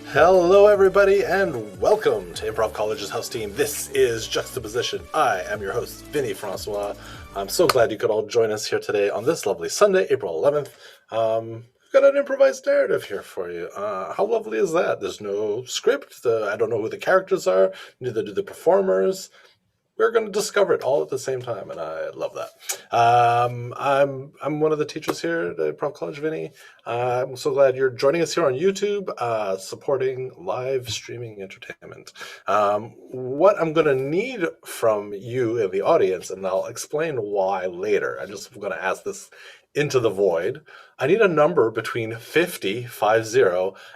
Hello, everybody, and welcome to Improv College's house team. This is Juxtaposition. I am your host, Vinny Francois. I'm so glad you could all join us here today on this lovely Sunday, April 11th. We've got an improvised narrative here for you. How lovely is that? There's no script. I don't know who the characters are, neither do the performers. We're going to discover it all at the same time, and I love that. I'm one of the teachers here at Improv College, Vinny. I'm so glad you're joining us here on YouTube, supporting live streaming entertainment. What I'm going to need from you in the audience, and I'll explain why later. I'm just going to ask this into the void. I need a number between 50,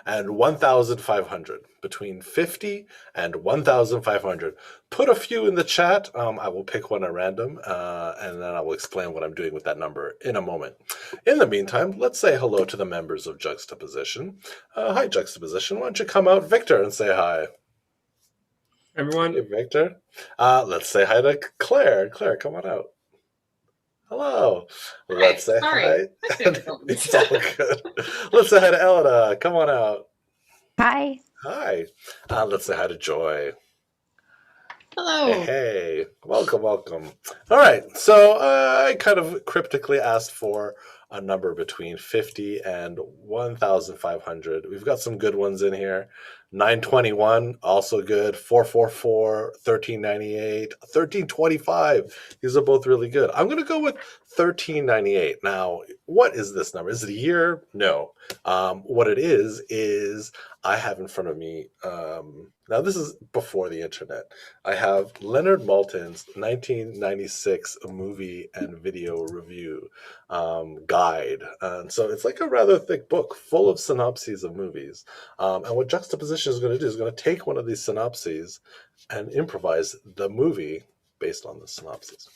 and 1,500. Between 50 and 1,500. Put a few in the chat. I will pick one at random, and then I will explain what I'm doing with that number in a moment. In the meantime, let's say hello to the members of Juxtaposition. Hi, Juxtaposition. Why don't you come out, Victor, and say hi. Everyone. Hey, Victor. Let's say hi to Claire. Claire, come on out. Hello. Let's say hi. It's all good. Let's say hi to Elena. Come on out. Hi. Hi. Let's say hi to Joy. Hello. Hey. Welcome. All right. So I kind of cryptically asked for a number between 50 and 1,500. We've got some good ones in here. 921, also good. 444, 1398, 1325. These are both really good. I'm going to go with 1398. Now, what is this number? Is it a year? No. What it is I have in front of me, now this is before the internet. I have Leonard Maltin's 1996 movie and video review guide. And so it's like a rather thick book full of synopses of movies. And what Juxtaposition is going to do is going to take one of these synopses and improvise the movie based on the synopses.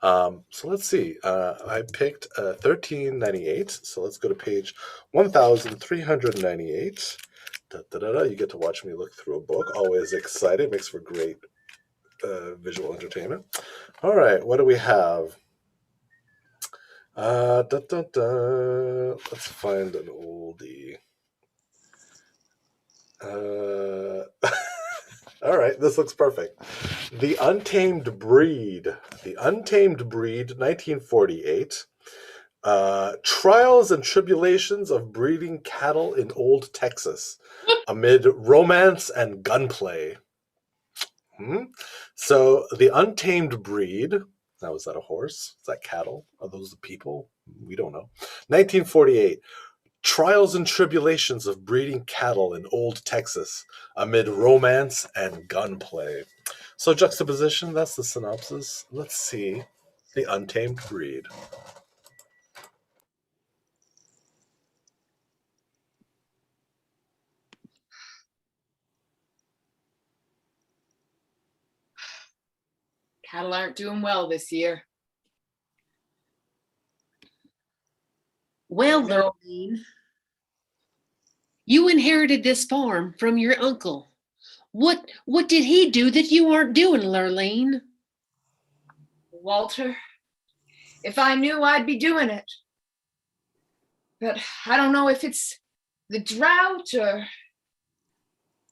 So let's see. I picked 1398. So let's go to page 1398. You get to watch me look through a book. Always exciting. Makes for great visual entertainment. All right. What do we have? Let's find an oldie. All right, this looks perfect. The Untamed Breed. The Untamed Breed, 1948. Trials and tribulations of breeding cattle in old Texas amid romance and gunplay. So, The Untamed Breed. Now, is that a horse? Is that cattle? Are those the people? We don't know. 1948. Trials and tribulations of breeding cattle in old Texas amid romance and gunplay. So, Juxtaposition, that's the synopsis. Let's see The Untamed Breed. Cattle aren't doing well this year. Well, Lurleen, you inherited this farm from your uncle. What did he do that you aren't doing, Lurleen? Walter, if I knew, I'd be doing it. But I don't know if it's the drought or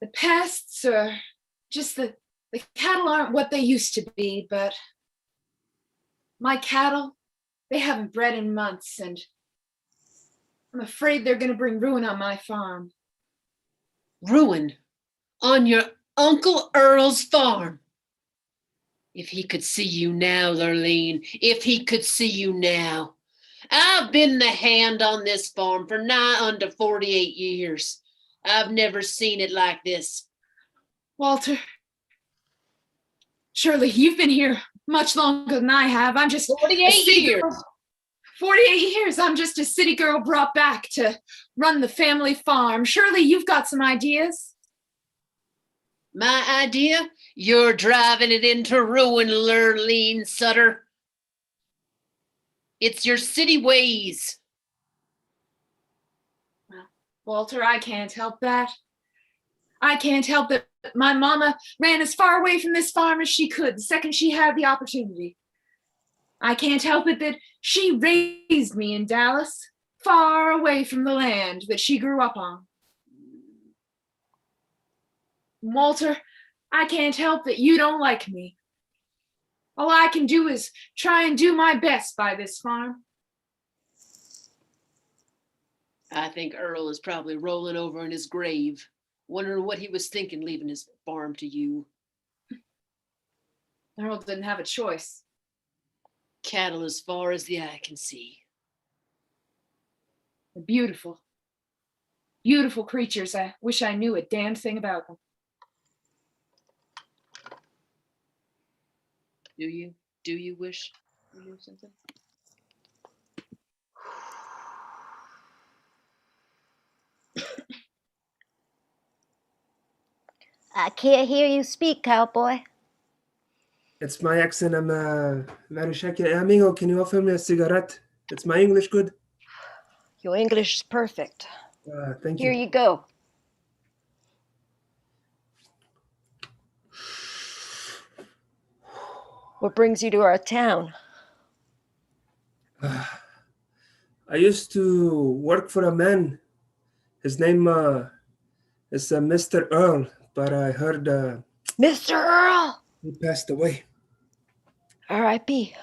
the pests or just the cattle aren't what they used to be, but my cattle, they haven't bred in months, and I'm afraid they're going to bring ruin on my farm. Ruin? On your Uncle Earl's farm? If he could see you now, Lurleen, if he could see you now. I've been the hand on this farm for nigh under 48 years. I've never seen it like this. Walter, surely you've been here much longer than I have. I'm just 48 years. 48 years. I'm just a city girl brought back to run the family farm. Surely you've got some ideas. My idea? You're driving it into ruin, Lurleen Sutter. It's your city ways. Well, Walter, I can't help that. I can't help that my mama ran as far away from this farm as she could the second she had the opportunity. I can't help it that she raised me in Dallas, far away from the land that she grew up on. Walter, I can't help that you don't like me. All I can do is try and do my best by this farm. I think Earl is probably rolling over in his grave, wondering what he was thinking leaving his farm to you. Earl didn't have a choice. Cattle as far as the eye can see. They're beautiful, beautiful creatures. I wish I knew a damn thing about them. Do you? Do you wish you knew something? I can't hear you speak, cowboy. It's my accent. I'm very shaky. Amigo, can you offer me a cigarette? It's my English good? Your English is perfect. Thank Here you. you go. What brings you to our town? I used to work for a man. His name is Mr. Earl, but I heard Mr. Earl! he passed away. R.I.P.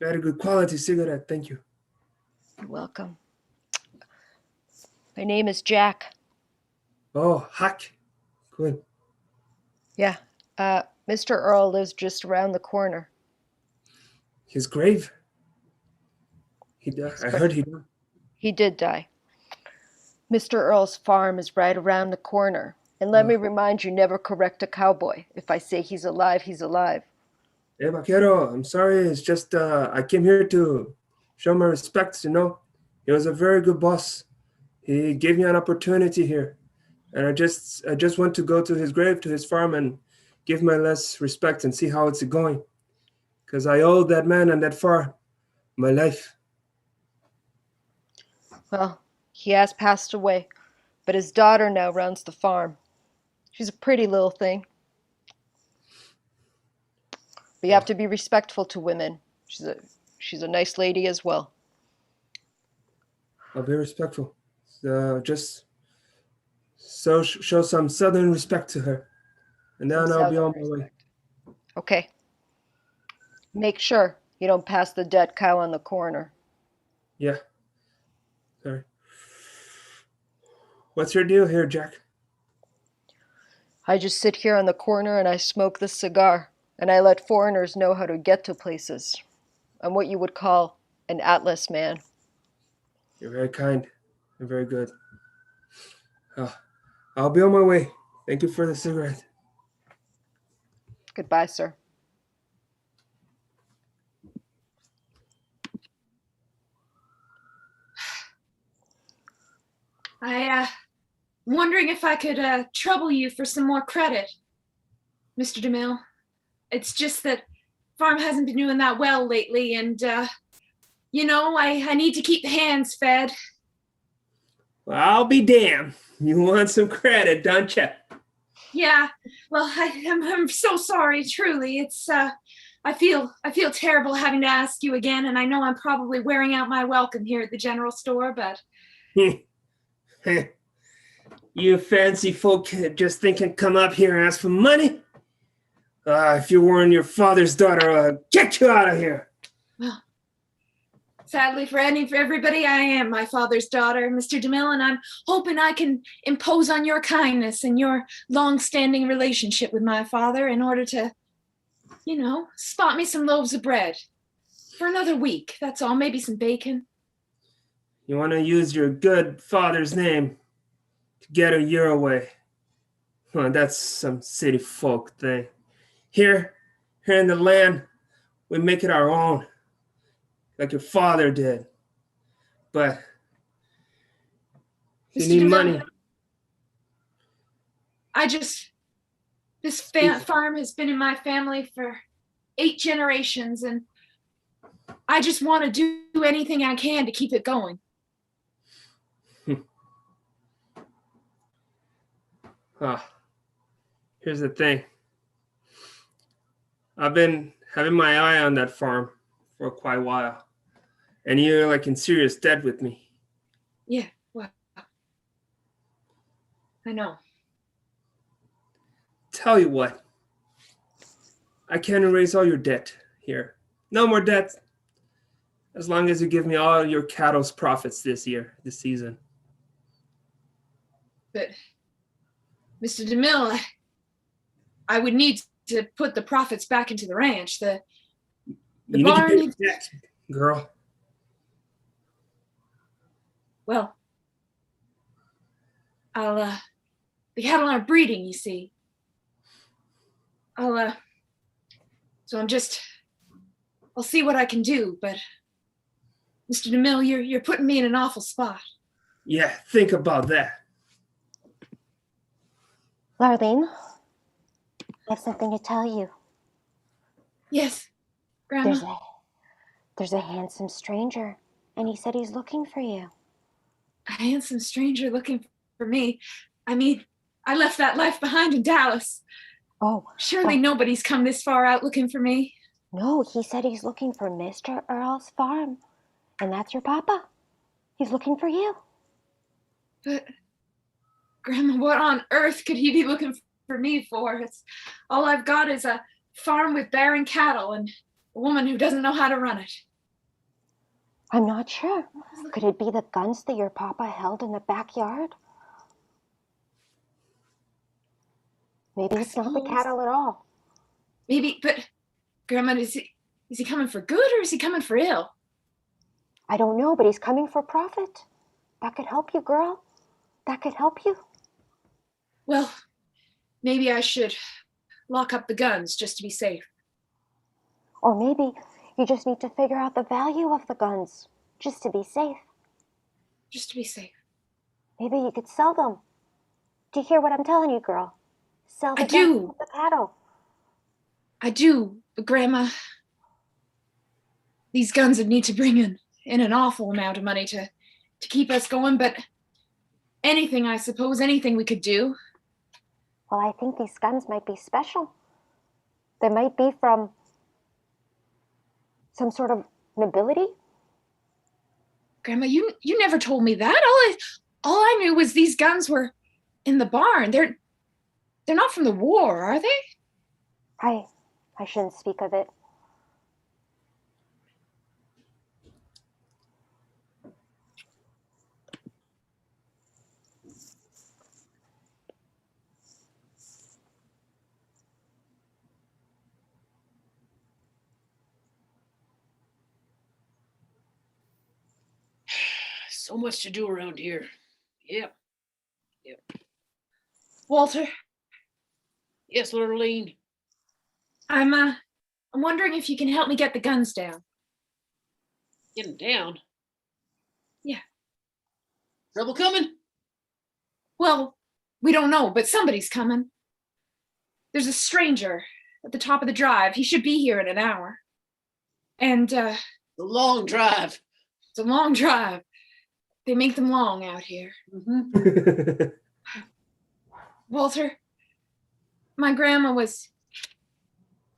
Very good quality cigarette. Thank you. You're welcome. My name is Jack. Oh, hack. Good. Yeah. Mr. Earl lives just around the corner. His grave. I heard he died. He did die. Mr. Earl's farm is right around the corner. And let me remind you, never correct a cowboy. If I say he's alive, he's alive. Hey, vaquero, I'm sorry. It's just I came here to show my respects, you know. He was a very good boss. He gave me an opportunity here. And I just want to go to his grave, to his farm, and give my last respect and see how it's going. Because I owe that man and that farm my life. Well, he has passed away, but his daughter now runs the farm. She's a pretty little thing. But you have to be respectful to women. She's a nice lady as well. I'll be respectful. Just show some southern respect to her. And then I'll be on my way. Okay. Make sure you don't pass the dead cow on the corner. Yeah. Sorry. What's your deal here, Jack? I just sit here on the corner and I smoke this cigar, and I let foreigners know how to get to places. I'm what you would call an atlas man. You're very kind and very good. I'll be on my way. Thank you for the cigarette. Goodbye, sir. I'm wondering if I could trouble you for some more credit, Mr. DeMille. It's just that farm hasn't been doing that well lately, and I need to keep the hands fed. Well, I'll be damned. You want some credit, don't you? Yeah. Well, I'm so sorry. Truly, it's I feel terrible having to ask you again, and I know I'm probably wearing out my welcome here at the general store, but. You fancy folk just think come up here and ask for money? If you weren't your father's daughter, I'll get you out of here. Well, sadly for everybody, I am my father's daughter, Mr. DeMille, and I'm hoping I can impose on your kindness and your long-standing relationship with my father in order to, spot me some loaves of bread for another week. That's all. Maybe some bacon. You want to use your good father's name to get a year away. Well, that's some city folk thing. Here in the land, we make it our own, like your father did. But if you Mr. need DeMille, money, this farm has been in my family for 8 generations, and I just want to do anything I can to keep it going. Ah, here's the thing. I've been having my eye on that farm for quite a while, and you're like in serious debt with me. Yeah, well, I know. Tell you what, I can erase all your debt here. No more debt, as long as you give me all your cattle's profits this season. But, Mr. DeMille, I would need to put the profits back into the ranch. The You need to barn pay needs- the debt, girl. Well, the cattle aren't breeding, you see. So I'll see what I can do, but Mr. DeMille, you're putting me in an awful spot. Yeah, think about that. Darlene, I have something to tell you. Yes, Grandma. There's a handsome stranger, and he said he's looking for you. A handsome stranger looking for me. I mean, I left that life behind in Dallas. Oh, Surely nobody's come this far out looking for me. no, he said he's looking for Mr. Earl's farm, and that's your papa. He's looking for you. But, Grandma, what on earth could he be looking for me for? It's all I've got is a farm with barren cattle and a woman who doesn't know how to run it. I'm not sure. Could it be the guns that your papa held in the backyard? Maybe it's not the suppose. cattle at all. Maybe, but Grandma, is he coming for good or is he coming for ill? I don't know, but he's coming for profit. That could help you, girl. That could help you. Well, maybe I should lock up the guns just to be safe. Or maybe you just need to figure out the value of the guns, just to be safe. Just to be safe. Maybe you could sell them. Do you hear what I'm telling you, girl? Sell the I do. guns, the cattle. I do, but Grandma, these guns would need to bring in an awful amount of money to keep us going, but anything, I suppose, anything we could do. Well, I think these guns might be special. They might be from some sort of nobility. Grandma, you never told me that. All I knew was these guns were in the barn. They're not from the war, are they? I shouldn't speak of it. So much to do around here. Yep. Walter, Yes, Lurleen. I'm wondering if you can help me get the guns down. Get him down. Yeah. Trouble coming? Well, we don't know, but somebody's coming. There's a stranger at the top of the drive. He should be here in an hour. And The long drive. it's a long drive. They make them long out here. Mm-hmm. Walter, my grandma was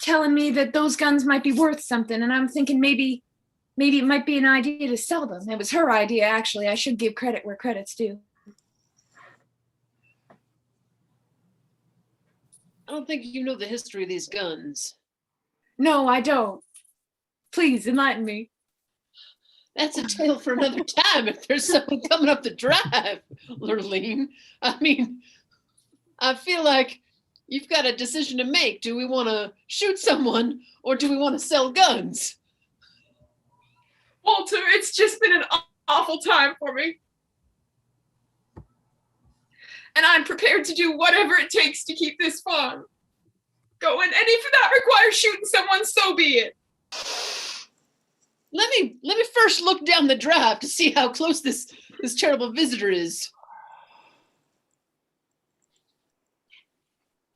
telling me that those guns might be worth something, and I'm thinking maybe it might be an idea to sell them. It was her idea, actually. I should give credit where credit's due. I don't think you know the history of these guns. No, I don't. Please enlighten me. That's a tale for another time if there's someone coming up the drive, Lurleen. I mean, I feel like you've got a decision to make. Do we want to shoot someone or do we want to sell guns? Walter, it's just been an awful time for me. And I'm prepared to do whatever it takes to keep this farm going. And if that requires shooting someone, so be it. Let me first look down the drive to see how close this terrible visitor is.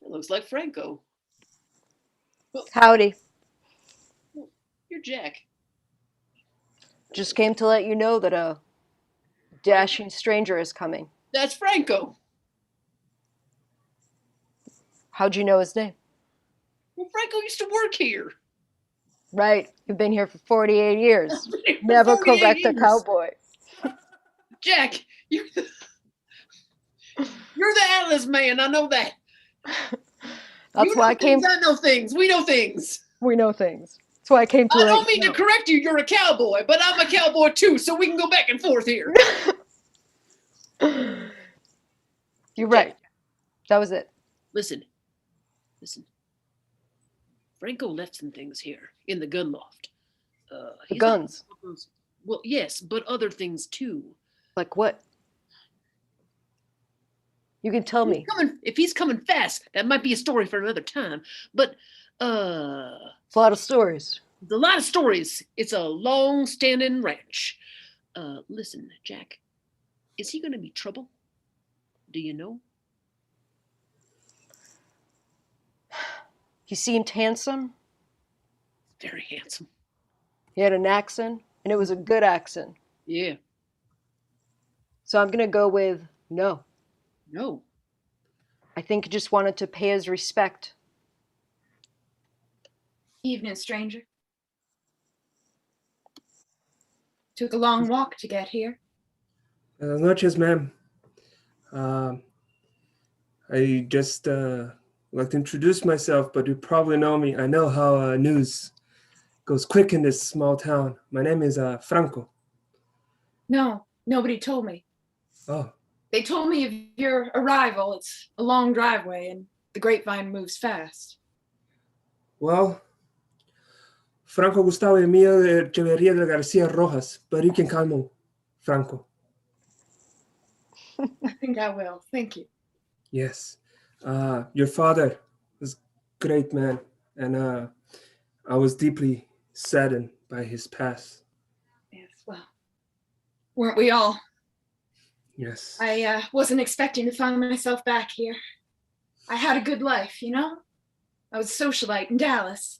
It looks like Franco. Howdy. You're Jack. Just came to let you know that a dashing stranger is coming. That's Franco. How'd you know his name? Well, Franco used to work here. Right, you've been here for 48 years. I've been here for Never 48 correct a years. cowboy. Jack, you're the Atlas man. I know that. That's You why know I came. things, I know things. We know things. We know things. That's why I came to I let don't you mean to know. correct you. You're a cowboy, but I'm a cowboy too, so we can go back and forth here. You're right. That was it. Listen. Franco left some things here in the gun loft. The He's guns. Well, yes, but other things too. Like what? You can tell me. If he's coming fast, that might be a story for another time. But It's a lot of stories. it's a lot of stories. It's a long-standing ranch. Listen, Jack, is he going to be trouble? Do you know? He seemed handsome. Very handsome. He had an accent, and it was a good accent. Yeah. So I'm gonna go with no. No. I think he just wanted to pay his respect. Evening, stranger. Took a long walk to get here. Buenas noches, ma'am. I just like to introduce myself, but you probably know me. I know how news goes quick in this small town. My name is Franco. No, nobody told me. Oh, They told me of your arrival. It's a long driveway and the grapevine moves fast. well, Franco Gustavo Emilio de Echeverría de Garcia Rojas, but you can call me Franco. I think I will. Thank you. Yes. Your father was a great man, and I was deeply saddened by his past. Yes, well, weren't we all? Yes. I wasn't expecting to find myself back here. I had a good life, you know? I was a socialite in Dallas.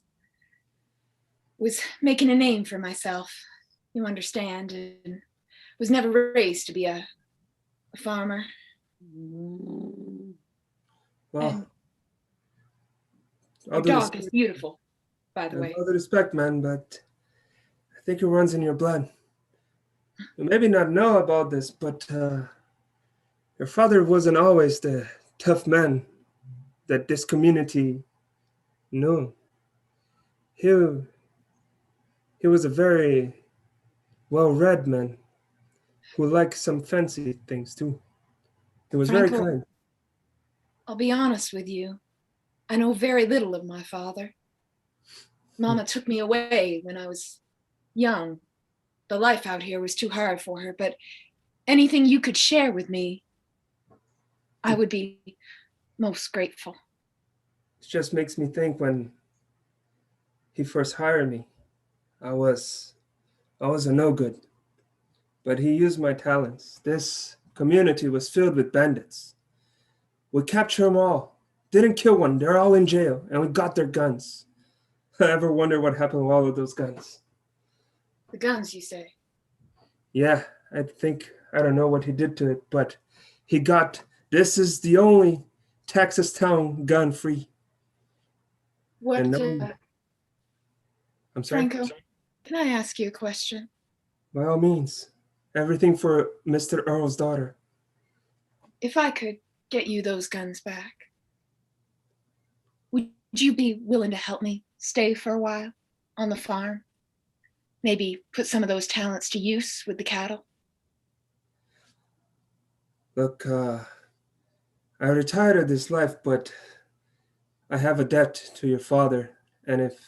Was making a name for myself, you understand, and was never raised to be a farmer. Well, And all your due dog respect, is beautiful, by the way. all due respect, man, but I think it runs in your blood. You maybe not know about this, but your father wasn't always the tough man that this community knew. He was a very well-read man who liked some fancy things too. He was very Franco, kind. I'll be honest with you. I know very little of my father. Mama took me away when I was young. The life out here was too hard for her, but anything you could share with me, I would be most grateful. It just makes me think when he first hired me, I was a no good. But he used my talents. This community was filled with bandits. We captured them all. Didn't kill one. They're all in jail, and we got their guns. I ever wonder what happened with all of those guns? The guns, you say? Yeah, I don't know what he did to it, but this is the only Texas town gun free. What, And no, I'm sorry. Franco, can I ask you a question? By all means, everything for Mr. Earl's daughter. If I could get you those guns back, would you be willing to help me stay for a while on the farm? Maybe put some of those talents to use with the cattle? Look, I retired of this life, but I have a debt to your father, and if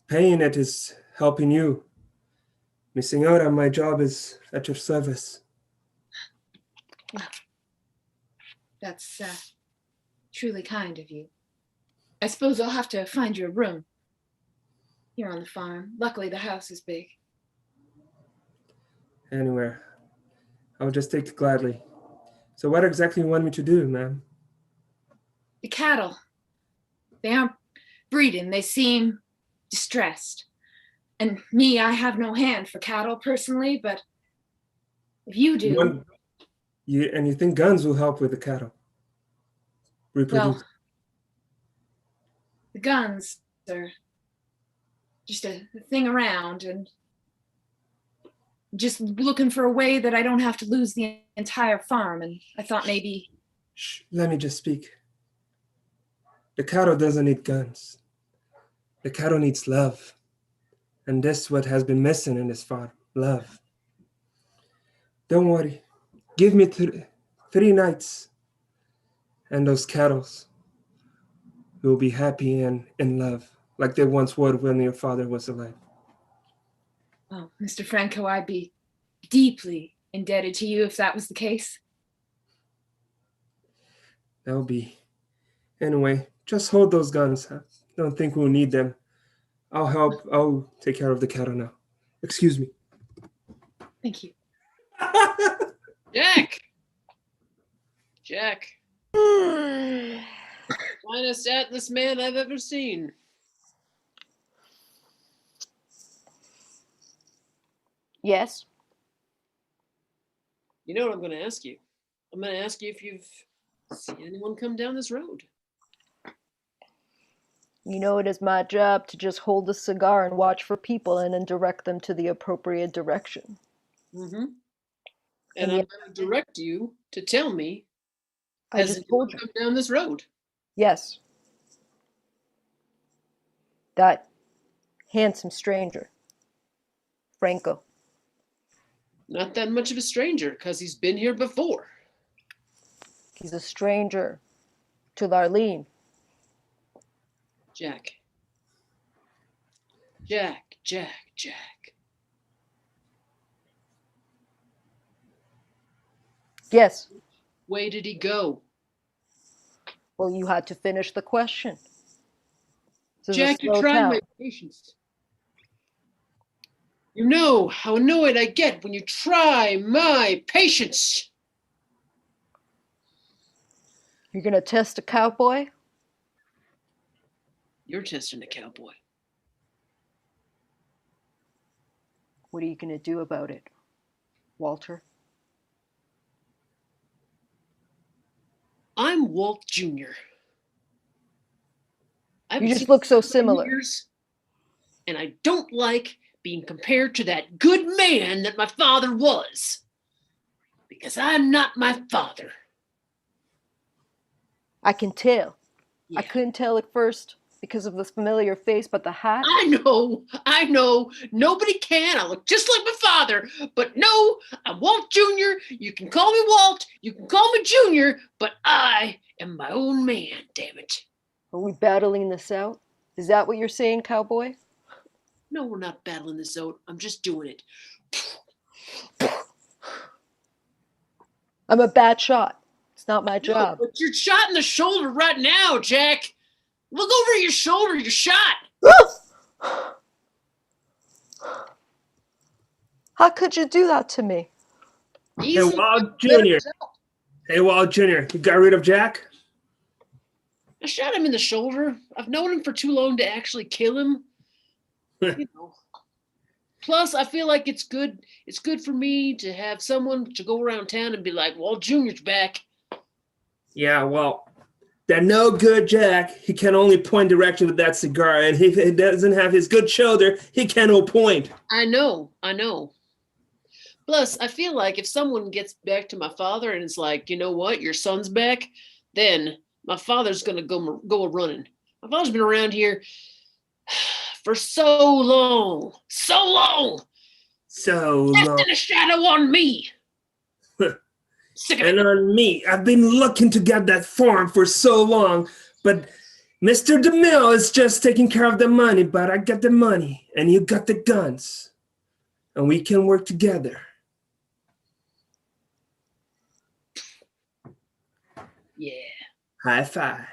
paying it is helping you, mi señora, my job is at your service. That's truly kind of you. I suppose I'll have to find you a room here on the farm. Luckily, the house is big. Anywhere. I will just take it gladly. So what exactly you want me to do, ma'am? The cattle, they aren't breeding. They seem distressed. And me, I have no hand for cattle personally, but if you do, You think guns will help with the cattle? Reproduce. well, the guns are just a thing around, and just looking for a way that I don't have to lose the entire farm. And I thought maybe. Shh, let me just speak. The cattle doesn't need guns. The cattle needs love. And that's what has been missing in this farm, love. Don't worry. Give me 3 nights, and those cattle will be happy and in love, like they once were when your father was alive. Oh, Mr. Franco, I'd be deeply indebted to you if that was the case. That'll be. Anyway, just hold those guns. I don't think we'll need them. I'll help. I'll take care of the cattle now. Excuse me. Thank you. Jack! Jack. Finest Atlas man I've ever seen. Yes? You know what I'm going to ask you? I'm going to ask you if you've seen anyone come down this road. You know, it is my job to just hold a cigar and watch for people and then direct them to the appropriate direction. Mm-hmm. And I'm going to direct you to tell me, I has just anyone told you. come down this road? Yes. That handsome stranger, Franco. Not that much of a stranger, because he's been here before. He's a stranger to Larlene. Jack. Jack. Yes. Where did he go? Well, you had to finish the question. This is a Jack, you're slow trying town. my patience. You know how annoyed I get when you try my patience. You're gonna test a cowboy? You're testing a cowboy. What are you gonna do about it, Walter? I'm Walt Jr. You just look so similar. And I don't like being compared to that good man that my father was. Because I'm not my father. I can tell. Yeah. I couldn't tell at first because of this familiar face, but the hat. I know. Nobody can. I look just like my father. But no, I'm Walt Jr. You can call me Walt. You can call me Jr. But I am my own man, damn it. Are we battling this out? Is that what you're saying, cowboy? No, we're not battling this out. I'm just doing it. I'm a bad shot. It's not my job. No, but you're shot in the shoulder right now, Jack. Look over your shoulder. You're shot. How could you do that to me? Hey, Walt Jr. Hey, Walt Jr. You got rid of Jack? I shot him in the shoulder. I've known him for too long to actually kill him. You know. Plus, I feel like it's good. It's good for me to have someone to go around town and be like, "Walt Jr.'s back." Yeah, well, that no good Jack, he can only point direction with that cigar, and if he doesn't have his good shoulder, he cannot point. I know. Plus, I feel like if someone gets back to my father and it's like, you know what, your son's back, then my father's gonna go a running. My father's been around here for so long. Casting a shadow on me. Sick of it. And on me, I've been looking to get that farm for so long, but Mr. DeMille is just taking care of the money, but I got the money, and you got the guns, and we can work together. Yeah. High five.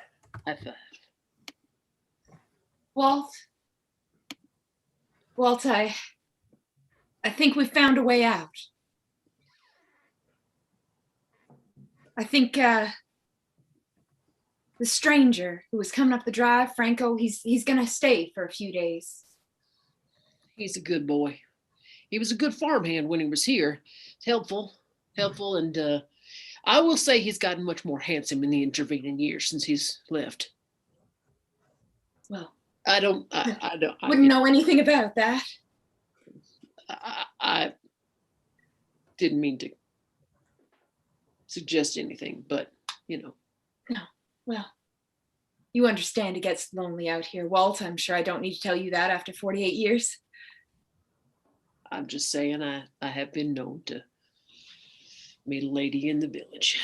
High five. Walt, I think we found a way out. I think the stranger who was coming up the drive, Franco, he's gonna stay for a few days. He's a good boy. He was a good farmhand when he was here. Helpful, and I will say he's gotten much more handsome in the intervening years since he's left. Well, I don't. wouldn't know anything about that. I didn't mean to suggest anything, but No. Well, you understand it gets lonely out here, Walt. I'm sure I don't need to tell you that after 48 years. I'm just saying I have been known to meet a lady in the village.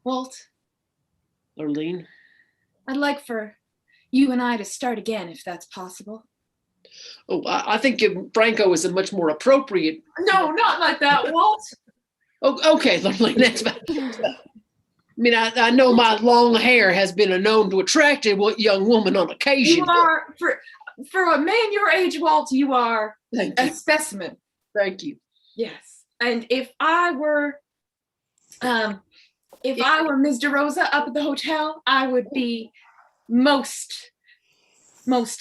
Walt, Lurleen, I'd like for you and I to start again, if that's possible. oh, I think Franco is a much more appropriate. No, not like that, Walt. Oh, okay, Lurleen, that's about. I mean, I know my long hair has been known to attract a young woman on occasion. You are, for a man your age, Walt, you are Thank a you. specimen. Thank you. Yes. And if I were Ms. DeRosa up at the hotel, I would be most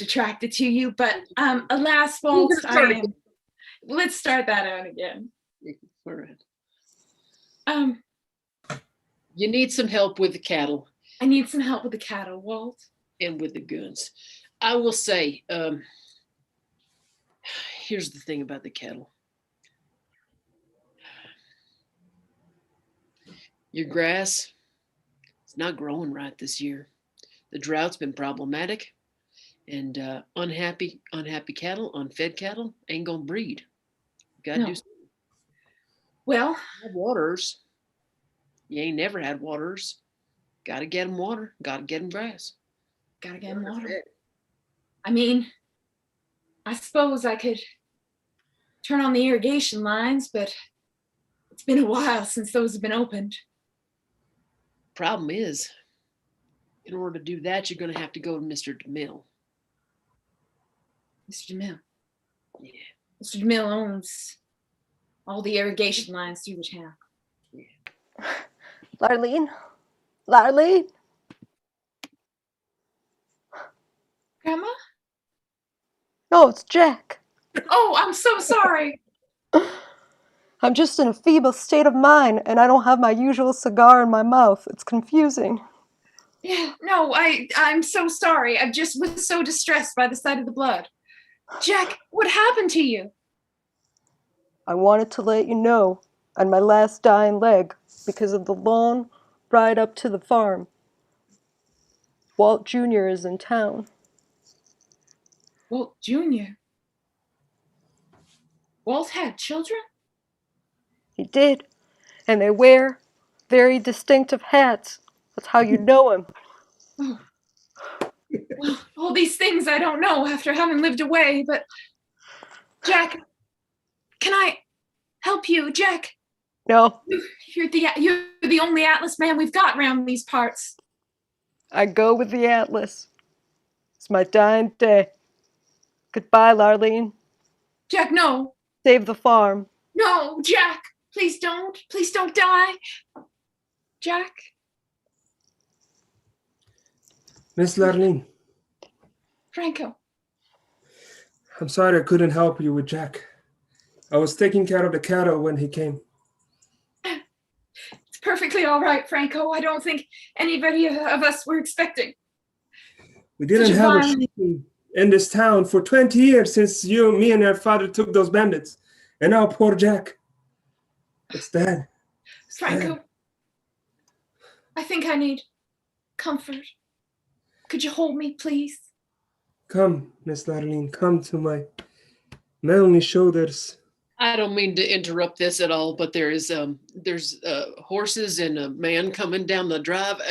attracted to you. But alas, Walt, let's start that out again. All right. Um, You need some help with the cattle I need some help with the cattle, Walt. and with the guns. I will say, here's the thing about the cattle. Your grass is not growing right this year. The drought's been problematic, and unhappy cattle, unfed cattle ain't gonna breed. Gotta No. do something. Well, Waters. You ain't never had waters. Gotta get them water. Gotta get them grass. gotta get 'em water. I mean, I suppose I could turn on the irrigation lines, but it's been a while since those have been opened. Problem is, in order to do that, you're gonna have to go to Mr. DeMille. Mr. DeMille. Yeah. Mr. DeMille owns all the irrigation lines through the town. Larlene? Larlene? Grandma? No, it's Jack. Oh, I'm so sorry. I'm just in a feeble state of mind, and I don't have my usual cigar in my mouth. It's confusing. Yeah, no, I'm so sorry. I just was so distressed by the sight of the blood. Jack, what happened to you? I wanted to let you know on my last dying leg because of the long ride up to the farm. Walt Jr. is in town. Walt Jr. Walt had children? He did, and they wear very distinctive hats. That's how you know him. Oh. Well, all these things I don't know after having lived away, but Jack, can I help you? Jack, No, you're the only Atlas man we've got around these parts. I go with the Atlas. It's my dying day. Goodbye, Larlene. Jack, no. Save the farm. No, Jack, please don't. Please don't die. Jack. Miss Larlene, Franco. I'm sorry I couldn't help you with Jack. I was taking care of the cattle when he came. It's perfectly all right, Franco. I don't think anybody of us were expecting. We didn't Such a have a violent- shooting in this town for 20 years since me and your father took those bandits. And now poor Jack. It's dead. Franco, I think I need comfort. Could you hold me, please? Come, Miss Larlene, come to my manly shoulders. I don't mean to interrupt this at all, but there's horses and a man coming down the drive.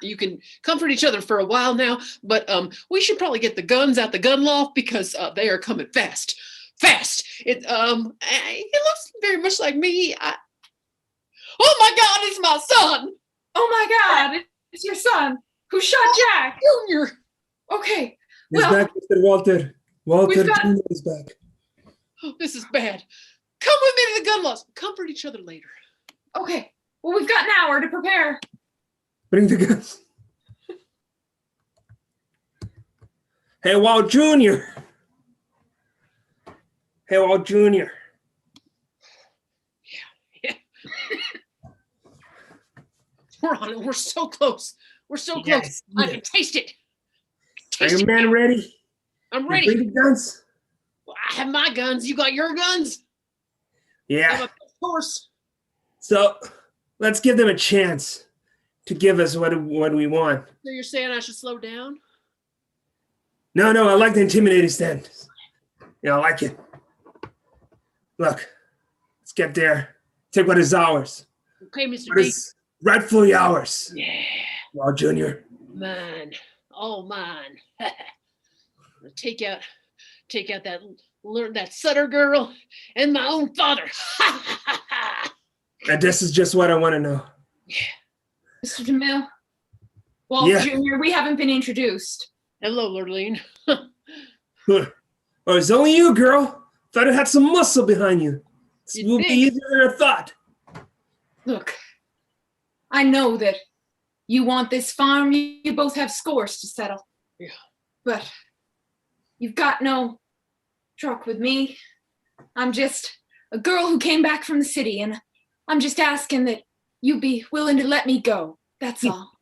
You can comfort each other for a while now, but we should probably get the guns out the gun loft because they are coming fast. It looks very much like me. Oh my God, it's my son! Oh my God, it's your son who shot Jack. Junior. Okay, He's well, back, Mr. Walter. Walter we've got- Jr. is back. Oh, this is bad. Come with me to the gun loft. Comfort each other later. okay. Well, we've got an hour to prepare. Bring the guns. Hey, Walt Jr. Hey, Walt Jr. Yeah. We're on it. We're so close. We're so close. Yes, I yes. can taste it. Are Taste your it. men ready? I'm You ready. bring the guns? Well, I have my guns. You got your guns? I have Yeah. a horse. So let's give them a chance to give us what we want. So you're saying I should slow down? No, I like the intimidating stand. Yeah, I like it. Look, let's get there. Take what is ours. Okay, Mr. What D. is rightfully ours. Yeah, Well, Junior. mine. All mine. take out that Sutter girl and my own father. And this is just what I want to know. Mr. DeMille. Walt Yeah. Jr., we haven't been introduced. Hello, Lurleen. Oh, it's only you, girl. Thought it had some muscle behind you. This You will be think? easier than I thought. Look, I know that you want this farm. You both have scores to settle. Yeah. But you've got no truck with me. I'm just a girl who came back from the city, and I'm just asking that you be willing to let me go. That's all.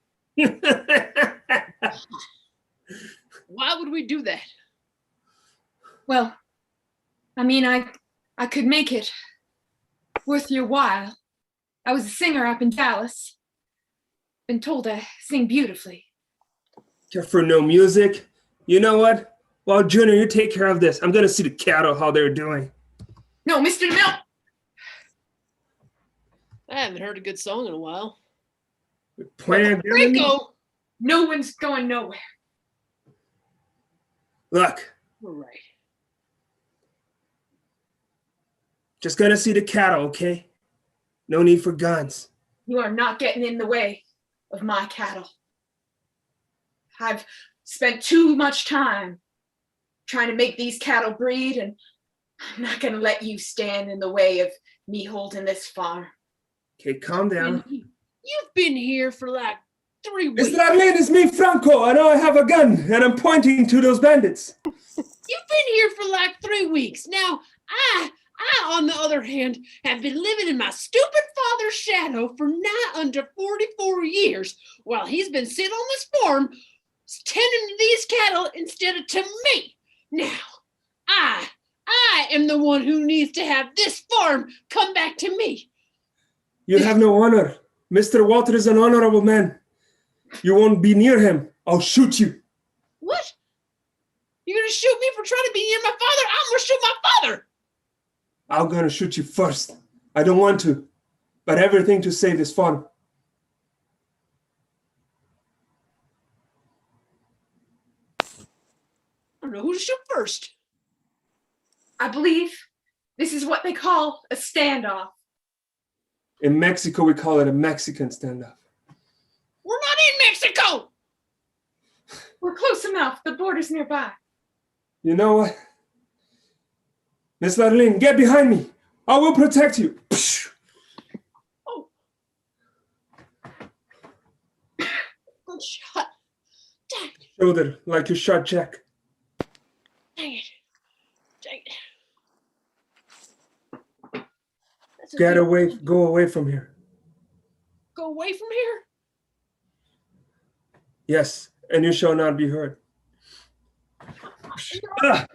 Why would we do that? Well, I mean, I could make it worth your while. I was a singer up in Dallas. Been told I sing beautifully. Care for no music? You know what? Well, Junior, you take care of this. I'm going to see the cattle, how they're doing. No, Mr. DeMille. I haven't heard a good song in a while. Playing. Franco! No one's going nowhere. Look, All right. just going to see the cattle, okay? No need for guns. You are not getting in the way of my cattle. I've spent too much time trying to make these cattle breed, and I'm not going to let you stand in the way of me holding this farm. Okay, calm down. You've been here for like 3 weeks. Mr. Arlene, it's me, Franco. I know I have a gun, and I'm pointing to those bandits. You've been here for like 3 weeks. Now, I, on the other hand, have been living in my stupid father's shadow for nigh under 44 years while he's been sitting on this farm tending to these cattle instead of to me. Now, I am the one who needs to have this farm come back to me. You have no honor. Mr. Walter is an honorable man. You won't be near him. I'll shoot you. What? You're going to shoot me for trying to be near my father? I'm going to shoot my father. I'm gonna shoot you first. I don't want to, but everything to save this farm. I don't know who to shoot first. I believe this is what they call a standoff. In Mexico, we call it a Mexican standoff. We're not in Mexico. We're close enough. The border's nearby. You know what? Miss Arlene, get behind me. I will protect you. Oh. Good shot. Dang it. Shoulder, like you shot Jack. Dang it. Dang it. That's a Get good- away, go away from here. Go away from here? Yes, and you shall not be hurt. Ah.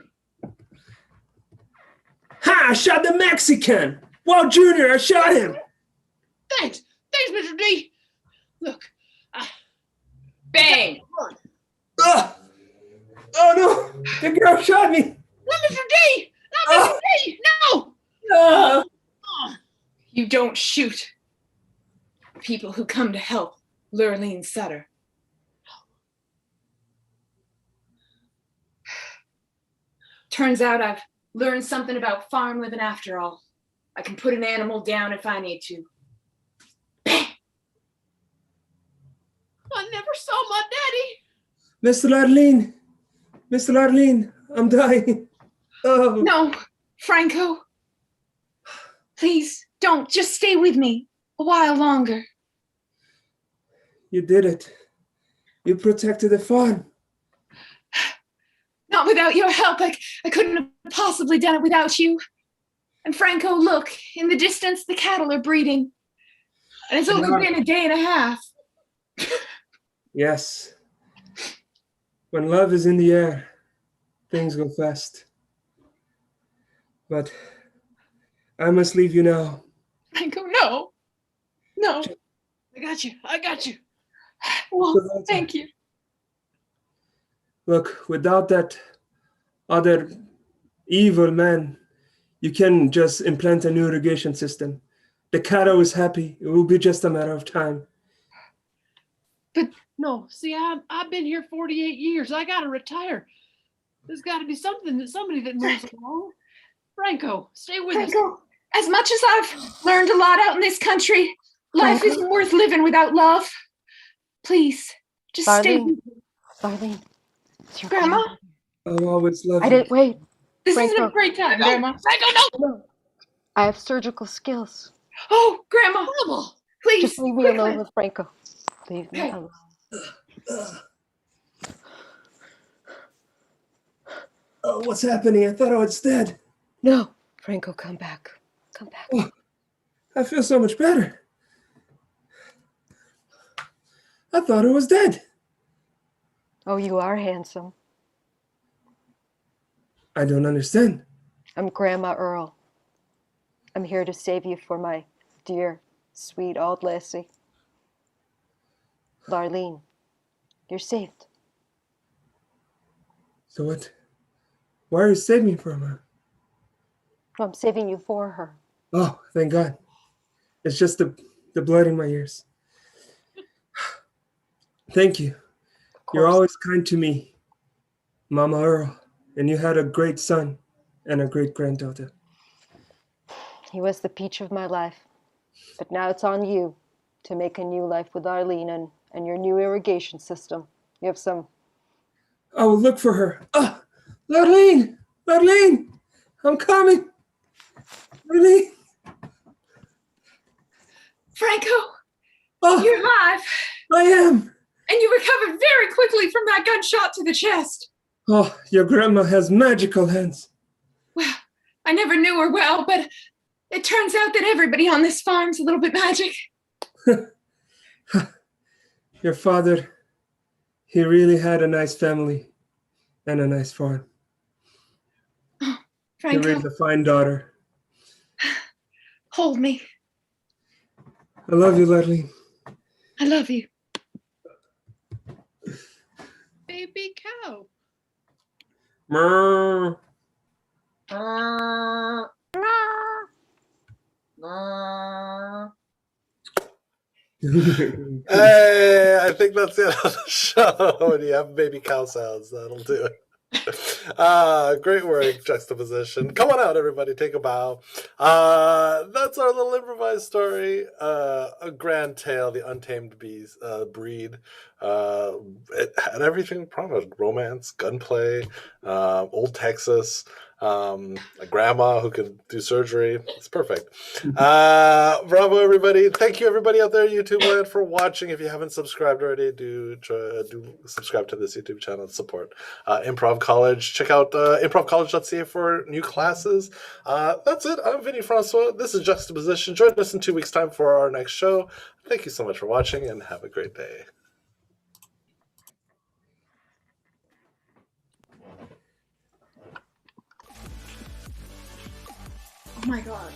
Ha! I shot the Mexican. Well, Junior, I shot him. Thanks. Thanks, Mr. D. Look, Bang! run. Ah. Oh no! The girl shot me. Not Mr. D. Not Mr. D. No. Ah. Oh. You don't shoot people who come to help Lurleen Sutter. Turns out I've learned something about farm living after all. I can put an animal down if I need to. I never saw my daddy. Mr. Arlene, I'm dying. Oh. No, Franco. Please don't. Just stay with me a while longer. You did it. You protected the farm. Not without your help. I couldn't have possibly done it without you. And Franco, look, in the distance, the cattle are breeding. And it's only been a day and a half. Yes. When love is in the air, things go fast. But I must leave you now. Franco, no. No. I got you. I got you. Well, thank you. Look, without that other evil man, you can just implant a new irrigation system. The cattle is happy. It will be just a matter of time. No, see, I've been here 48 years. I gotta retire. There's got to be somebody that moves along. Franco, stay with us. Franco, as much as I've learned a lot out in this country, life Franco? isn't worth living without love. Please, just stay. Darlene. Darlene. It's your Grandma? grandma. I'll always love I you. didn't wait. This isn't a Franco. great time, No, Grandma. Franco, no! No. I have surgical skills. Oh, Grandma, Grandma. please. Just leave me quickly. alone with Franco. Leave me Okay. alone. Oh, what's happening? I thought I was dead. No. Franco, come back. Come back. Oh, I feel so much better. I thought I was dead. Oh, you are handsome. I don't understand. I'm Grandma Earl. I'm here to save you for my dear, sweet old lassie. Darlene, you're saved. So what? Why are you saving me from her? I'm saving you for her. Oh, thank God. It's just the blood in my ears. Thank you. Of You're course. always kind to me, Mama Earl. And you had a great son and a great granddaughter. He was the peach of my life. But now it's on you to make a new life with Arlene and your new irrigation system. You have some. I will look for her. Oh, Darlene! Darlene! I'm coming! Darlene! Franco, Oh, you're alive. I am! And you recovered very quickly from that gunshot to the chest. Oh, your grandma has magical hands. Well, I never knew her well, but it turns out that everybody on this farm's a little bit magic. Your father, he really had a nice family and a nice farm. He Franco, raised a fine daughter. hold me. I love you, Darlene. I love you. Baby cow. Mmm. Hey, I think that's it on the show. When you have baby cow sounds, that'll do it. Great work, Juxtaposition. Come on out, everybody, take a bow. That's our little improvised story. A grand tale, the untamed bees breed. It had everything promised: romance, gunplay, old Texas, a grandma who could do surgery. It's perfect. Bravo, everybody. Thank you, everybody out there, YouTube land, for watching. If you haven't subscribed already, do subscribe to this YouTube channel and support Improv College. Check out improvcollege.ca for new classes. That's it. I'm Vinny Francois. This is Juxtaposition. Join us in 2 weeks' time for our next show. Thank you so much for watching, and have a great day. Oh my God.